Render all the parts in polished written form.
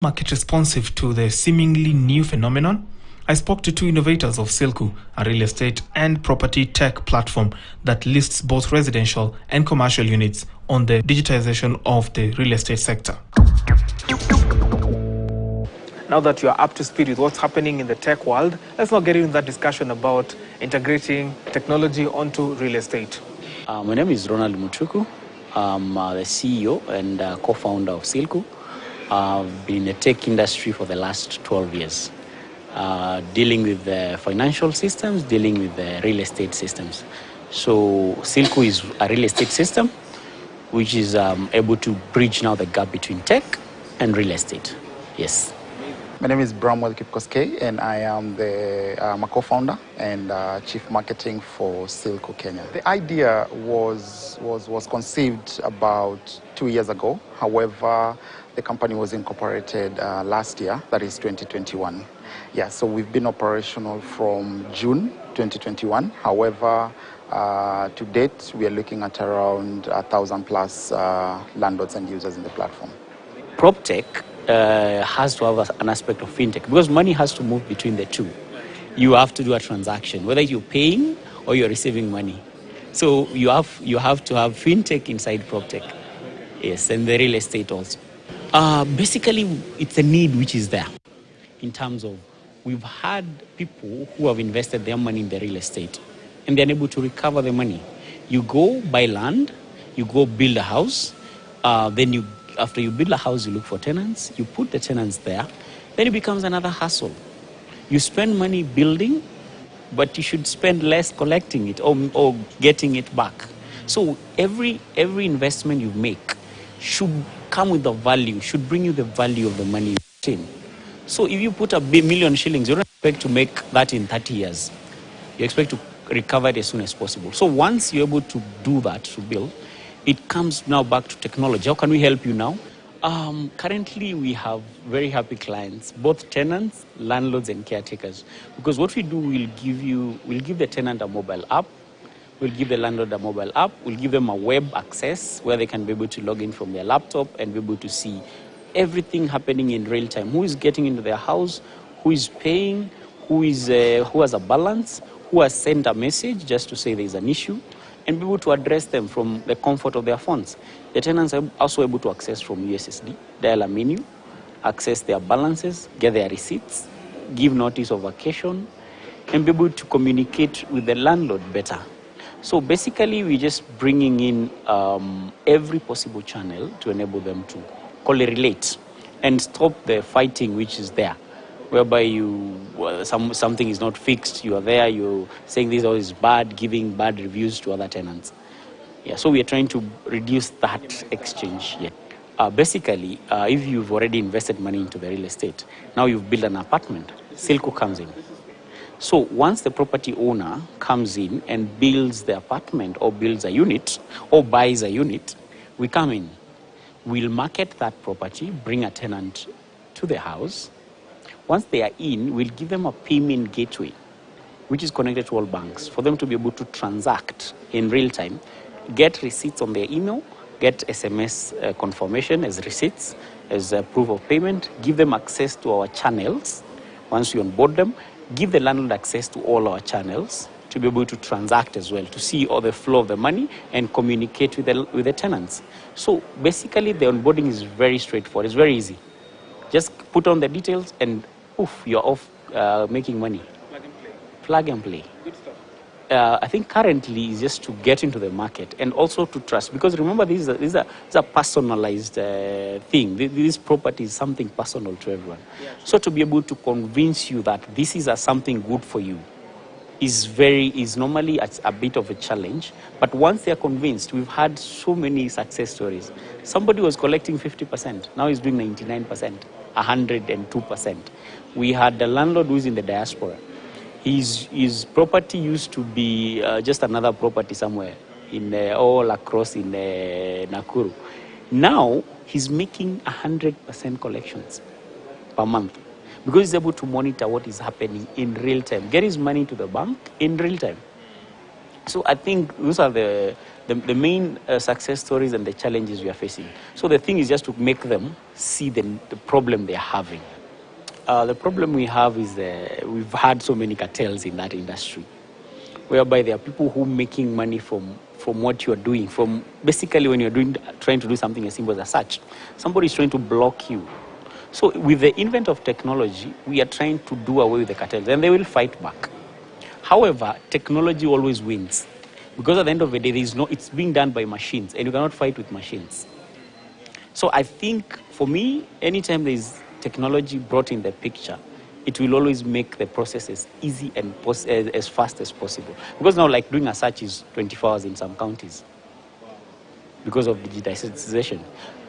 market responsive to the seemingly new phenomenon? I spoke to two innovators of Silku, a real estate and property tech platform that lists both residential and commercial units on the digitization of the real estate sector. Now that you are up to speed with what's happening in the tech world, let's now get into that discussion about integrating technology onto real estate. My name is Ronald Mutuku. I'm the CEO and co-founder of Silku. I've been in the tech industry for the last 12 years, dealing with the financial systems, dealing with the real estate systems. So Silku is a real estate system which is able to bridge now the gap between tech and real estate. Yes. My name is Bramwell Kipkoskei, and I am a co-founder and chief marketing for Silku Kenya. The idea was conceived about 2 years ago. However, the company was incorporated last year, that is 2021. Yeah, so we've been operational from June 2021. However, to date, we are looking at around 1,000 plus landlords and users in the platform. PropTech has to have an aspect of fintech because money has to move between the two. You have to do a transaction, whether you're paying or you're receiving money. So you have to have fintech inside PropTech. Yes, and the real estate also. Basically, it's a need which is there in terms of we've had people who have invested their money in the real estate and they're unable to recover the money. You go buy land, you go build a house, then after you build a house, you look for tenants, you put the tenants there, then it becomes another hassle. You spend money building, but you should spend less collecting it or getting it back. So every investment you make should come with the value, should bring you the value of the money you put in. So if you put $1 million shillings, you don't expect to make that in 30 years. You expect to recover it as soon as possible. So once you're able to do that, to build, it comes now back to technology. How can we help you now? Currently, we have very happy clients, both tenants, landlords, and caretakers. Because what we do, we'll give the tenant a mobile app, we'll give the landlord a mobile app, we'll give them a web access where they can be able to log in from their laptop and be able to see everything happening in real time. Who is getting into their house, who is paying, who has a balance, who has sent a message just to say there's an issue, and be able to address them from the comfort of their phones. The tenants are also able to access from USSD, dial a menu, access their balances, get their receipts, give notice of vacation, and be able to communicate with the landlord better. So basically, we're just bringing in every possible channel to enable them to correlate and stop the fighting which is there, whereby something is not fixed, you are there, you're saying this is bad, giving bad reviews to other tenants. Yeah, so we are trying to reduce that exchange. Yeah. Basically, if you've already invested money into the real estate, now you've built an apartment, Silku comes in. So once the property owner comes in and builds the apartment or builds a unit or buys a unit, we come in. We'll market that property, bring a tenant to the house. Once they are in, we'll give them a payment gateway, which is connected to all banks, for them to be able to transact in real time, get receipts on their email, get SMS confirmation as receipts, as proof of payment, give them access to our channels. Once you onboard them, give the landlord access to all our channels to be able to transact as well, to see all the flow of the money and communicate with the tenants. So basically, the onboarding is very straightforward. It's very easy. Just put on the details and poof, you're off making money. Plug and play. Plug and play. Good stuff. I think currently is just to get into the market and also to trust. Because remember, this is a personalized thing. This property is something personal to everyone. Yeah. So to be able to convince you that this is something good for you is normally a bit of a challenge. But once they're convinced, we've had so many success stories. Somebody was collecting 50%. Now he's doing 99%, 102%. We had the landlord who's in the diaspora. His property used to be just another property somewhere all across in Nakuru. Now he's making 100% collections per month because he's able to monitor what is happening in real time, get his money to the bank in real time. So I think those are the main success stories and the challenges we are facing. So the thing is just to make them see the problem they are having. The problem we have is we've had so many cartels in that industry, whereby there are people who are making money from what you are doing. From basically when you're trying to do something as simple as a search, somebody is trying to block you. So with the invent of technology, we are trying to do away with the cartels, and they will fight back. However, technology always wins, because at the end of the day, it's being done by machines, and you cannot fight with machines. So I think, for me, anytime there is technology brought in the picture, it will always make the processes easy and as fast as possible. Because now, like, doing a search is 24 hours in some counties because of digitization.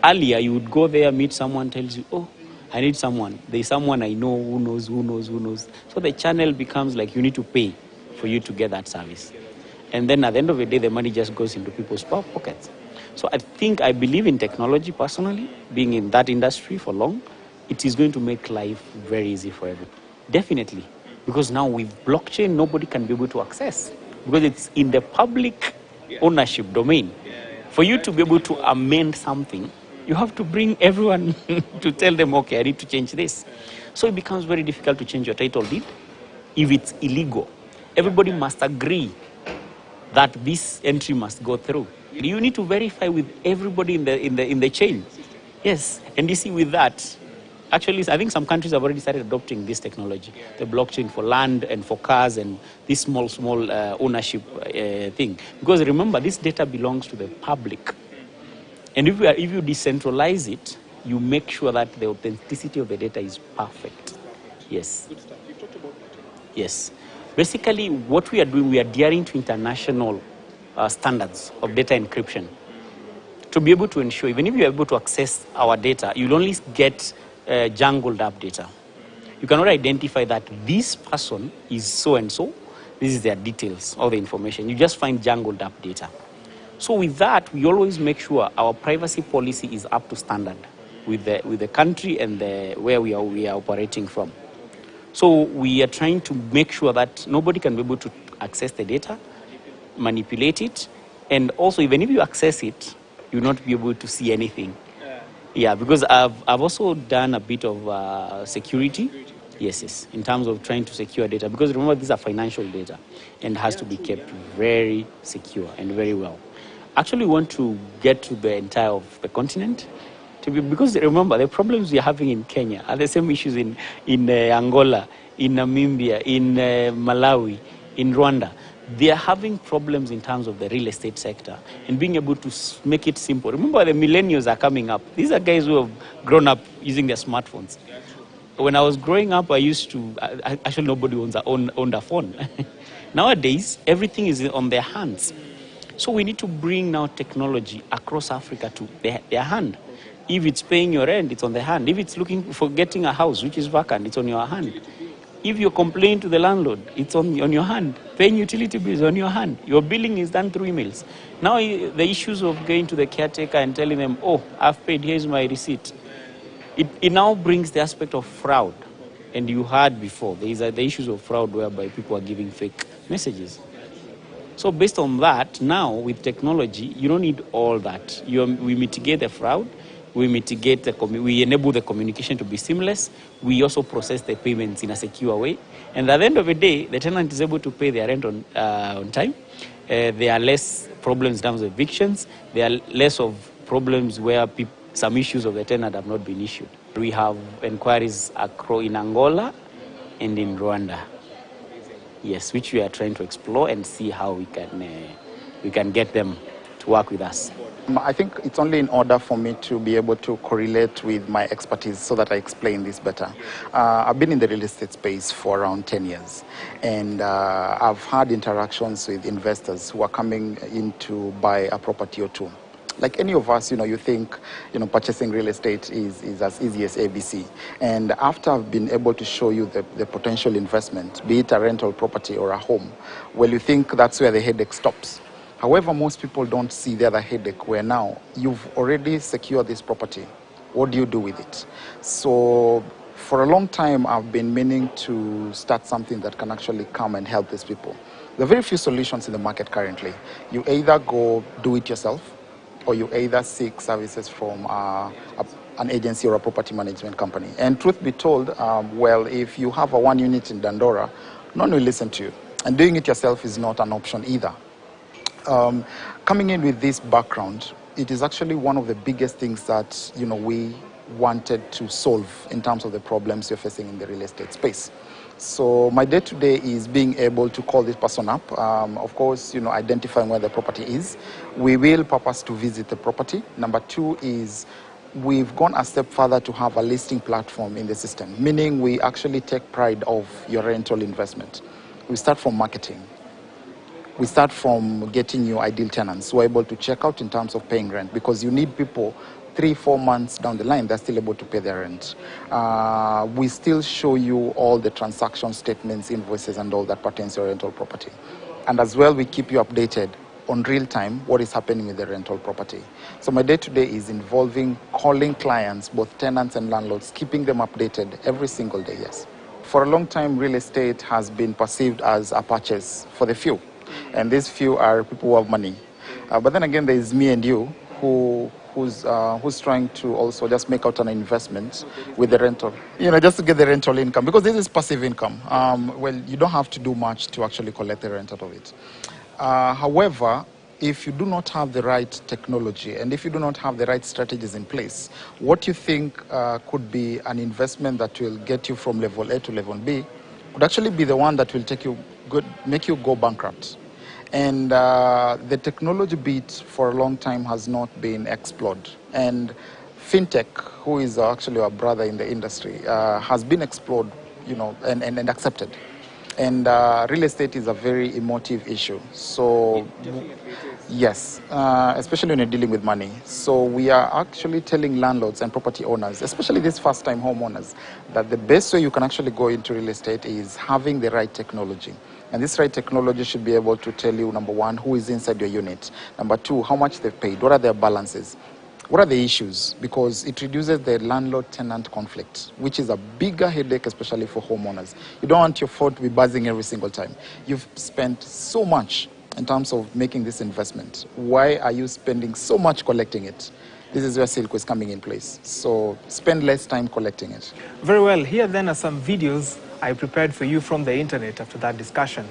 Earlier, you would go there, meet someone, tells you, oh, I need someone. There's someone I know who knows. So the channel becomes like you need to pay for you to get that service. And then at the end of the day, the money just goes into people's pockets. So I believe in technology personally, being in that industry for long. It is going to make life very easy for everyone. Definitely. Because now with blockchain, nobody can be able to access. Because it's in the public ownership domain. For you to be able to amend something, you have to bring everyone to tell them, okay, I need to change this. So it becomes very difficult to change your title deed if it's illegal. Everybody must agree that this entry must go through. You need to verify with everybody in the chain. Yes, and you see with that, actually, I think some countries have already started adopting this technology, the blockchain for land and for cars and this small ownership thing. Because remember, this data belongs to the public. And if you decentralize it, you make sure that the authenticity of the data is perfect. Yes. Good stuff. You talked about that. Yes. Basically, what we are doing, we are adhering to international standards of data encryption to be able to ensure, even if you are able to access our data, you'll only get jangled up data. You cannot identify that this person is so-and-so, this is their details, all the information. You just find jangled up data. So with that, we always make sure our privacy policy is up to standard with the country and where we are operating from. So we are trying to make sure that nobody can be able to access the data, manipulate it, and also even if you access it, you'll not be able to see anything. Yeah, because I've also done a bit of security. Yes, in terms of trying to secure data. Because remember, these are financial data and has to be kept very secure and very well. Actually, we want to get to the entire of the continent. Because remember, the problems we are having in Kenya are the same issues in Angola, in Namibia, in Malawi, in Rwanda. They are having problems in terms of the real estate sector and being able to make it simple. Remember, the millennials are coming up. These are guys who have grown up using their smartphones. When I was growing up, actually nobody owned a phone. Nowadays, everything is on their hands. So we need to bring now technology across Africa to their hand. If it's paying your rent, it's on the hand. If it's looking for getting a house which is vacant, it's on your hand. If you complain to the landlord, it's on your hand. Paying utility bills on your hand. Your billing is done through emails. Now the issues of going to the caretaker and telling them, oh, I've paid, here's my receipt. It now brings the aspect of fraud. And you heard before, there is the issues of fraud whereby people are giving fake messages. So based on that, now with technology, you don't need all that. We mitigate the fraud. We enable the communication to be seamless. We also process the payments in a secure way. And at the end of the day, the tenant is able to pay their rent on time. There are less problems in terms of evictions. There are less of problems where some issues of the tenant have not been issued. We have inquiries in Angola and in Rwanda. Yes, which we are trying to explore and see how we can get them to work with us. I think it's only in order for me to be able to correlate with my expertise so that I explain this better. I've been in the real estate space for around 10 years, and I've had interactions with investors who are coming in to buy a property or two. Like any of us, you think, purchasing real estate is as easy as ABC. And after I've been able to show you the potential investment, be it a rental property or a home, well, you think that's where the headache stops. However, most people don't see the other headache where now you've already secured this property. What do you do with it? So for a long time, I've been meaning to start something that can actually come and help these people. There are very few solutions in the market currently. You either go do it yourself, or you either seek services from an agency or a property management company. And truth be told, well, if you have a 1 unit in Dandora, no one will listen to you. And doing it yourself is not an option either. Coming in with this background, it is actually one of the biggest things that we wanted to solve in terms of the problems you're facing in the real estate space. So my day-to-day is being able to call this person up, of course, identifying where the property is. We will purpose to visit the property. Number 2 is we've gone a step further to have a listing platform in the system, meaning we actually take pride of your rental investment. We start from marketing. We start from getting you ideal tenants who are able to check out in terms of paying rent, because you need people 3-4 months down the line, they're still able to pay their rent. We still show you all the transaction statements, invoices, and all that pertains to your rental property. And as well, we keep you updated on real time what is happening with the rental property. So my day-to-day is involving calling clients, both tenants and landlords, keeping them updated every single day, yes. For a long time, real estate has been perceived as a purchase for the few. And these few are people who have money. But then again, there is me and you who's trying to also just make out an investment with the rental, just to get the rental income, because this is passive income. Well, you don't have to do much to actually collect the rent out of it. However, if you do not have the right technology and if you do not have the right strategies in place, what you think could be an investment that will get you from level A to level B could actually be the one that will make you go bankrupt. And the technology bit for a long time has not been explored. And fintech, who is actually our brother in the industry, has been explored, and accepted. And real estate is a very emotive issue. So, yes, especially when you're dealing with money. So we are actually telling landlords and property owners, especially these first-time homeowners, that the best way you can actually go into real estate is having the right technology. And this right technology should be able to tell you, number 1, who is inside your unit. Number 2, how much they've paid. What are their balances? What are the issues? Because it reduces the landlord-tenant conflict, which is a bigger headache, especially for homeowners. You don't want your phone to be buzzing every single time. You've spent so much in terms of making this investment. Why are you spending so much collecting it? This is where Silco is coming in place. So spend less time collecting it. Very well. Here then are some videos I prepared for you from the internet after that discussion.